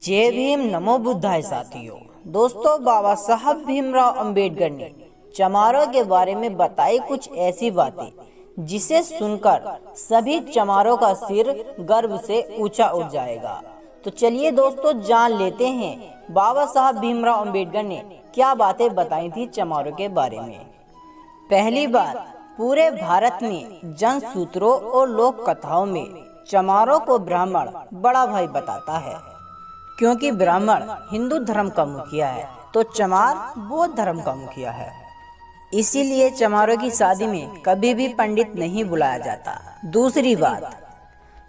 जय भीम नमो बुद्धाय साथियों। दोस्तों, बाबा साहब भीमराव अंबेडकर ने चमारों के बारे में बताई कुछ ऐसी बातें जिसे सुनकर सभी चमारों का सिर गर्व से ऊंचा उठ जाएगा। तो चलिए दोस्तों, जान लेते हैं बाबा साहब भीमराव अंबेडकर ने क्या बातें बताई थी चमारों के बारे में। पहली बात, पूरे भारत में जन सूत्रों और लोक कथाओं में चमारों को ब्राह्मण बड़ा भाई बताता है, क्योंकि ब्राह्मण हिंदू धर्म का मुखिया है तो चमार बौद्ध धर्म का मुखिया है। इसीलिए चमारों की शादी में कभी भी पंडित नहीं बुलाया जाता। दूसरी बात,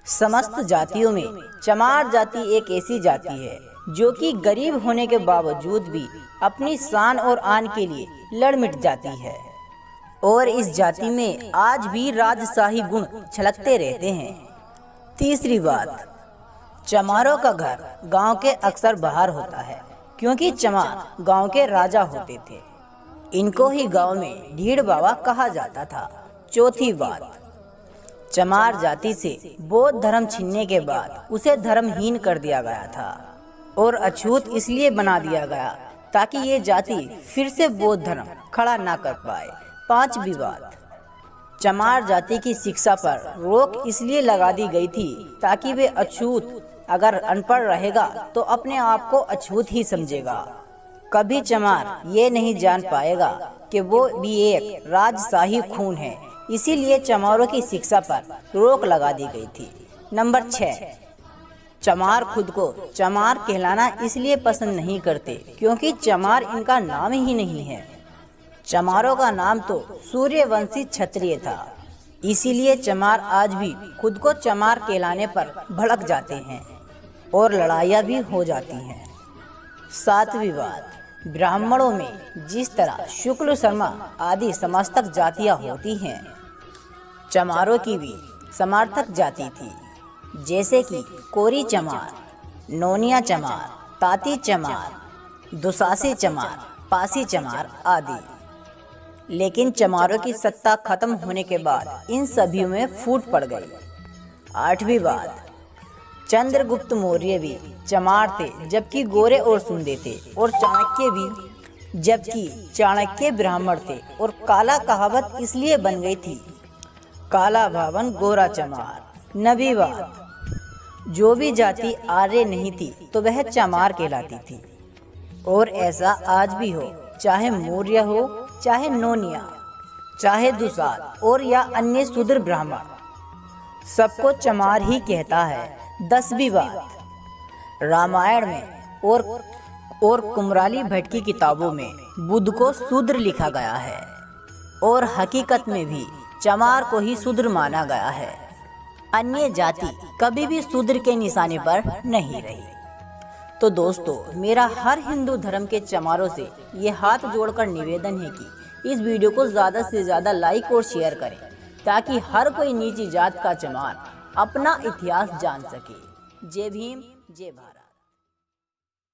समस्त जातियों में चमार जाति एक ऐसी जाति है जो कि गरीब होने के बावजूद भी अपनी शान और आन के लिए लड़ मिट जाती है, और इस जाति में आज भी राजशाही गुण छलकते रहते हैं। तीसरी बात, चमारों का घर गांव के अक्सर बाहर होता है, क्योंकि चमार गांव के राजा होते थे। इनको ही गांव में ढीड़ बाबा कहा जाता था। चौथी बात, चमार जाति से बौद्ध धर्म छीनने के बाद उसे धर्महीन कर दिया गया था और अछूत इसलिए बना दिया गया ताकि ये जाति फिर से बौद्ध धर्म खड़ा ना कर पाए। पांचवी बात, चमार जाति की शिक्षा पर रोक इसलिए लगा दी गई थी ताकि वे अछूत अगर अनपढ़ रहेगा तो अपने आप को अछूत ही समझेगा। कभी चमार ये नहीं जान पाएगा कि वो भी एक राजशाही खून है, इसीलिए चमारों की शिक्षा पर रोक लगा दी गई थी। नंबर 6, चमार खुद को चमार कहलाना इसलिए पसंद नहीं करते क्योंकि चमार इनका नाम ही नहीं है। चमारों का नाम तो सूर्यवंशी क्षत्रिय था, इसीलिए चमार आज भी खुद को चमार कहलाने पर भड़क जाते हैं और लड़ाइयाँ भी हो जाती हैं। सातवीं बात, ब्राह्मणों में जिस तरह शुक्ल शर्मा आदि समस्तक जातियाँ होती हैं, चमारों की भी समर्थक जाति थी, जैसे कि कोरी चमार, नोनिया चमार, ताती चमार, दुसासी चमार, पासी चमार आदि। लेकिन चमारों की सत्ता खत्म होने के बाद इन सभी में फूट पड़ गई। आठवीं बात, चंद्रगुप्त मौर्य भी चमार थे जबकि गोरे और सुंदे थे, और चाणक्य भी जबकि चाणक्य ब्राह्मण थे, और काला कहावत इसलिए बन गई थी, काला भावन गोरा चमार। नवीं बात, जो भी जाति आर्य नहीं थी तो वह चमार कहलाती थी, और ऐसा आज भी हो, चाहे मौर्य हो, चाहे नोनिया, चाहे दुसाल और या अन्य शूद्र ब्राह्मण, सबको चमार ही कहता है। 10वीं बात, रामायण में और कुमराली भट्ट की किताबों में बुद्ध को शूद्र लिखा गया है, और हकीकत में भी चमार को ही शूद्र माना गया है। अन्य जाति कभी भी शूद्र के निशाने पर नहीं रही। तो दोस्तों, मेरा हर हिंदू धर्म के चमारों से ये हाथ जोड़कर निवेदन है कि इस वीडियो को ज़्यादा से ज़्यादा लाइक और शेयर करें, ताकि हर कोई नीची जात का चमार अपना इतिहास जान सके। जय भीम, जय भारत।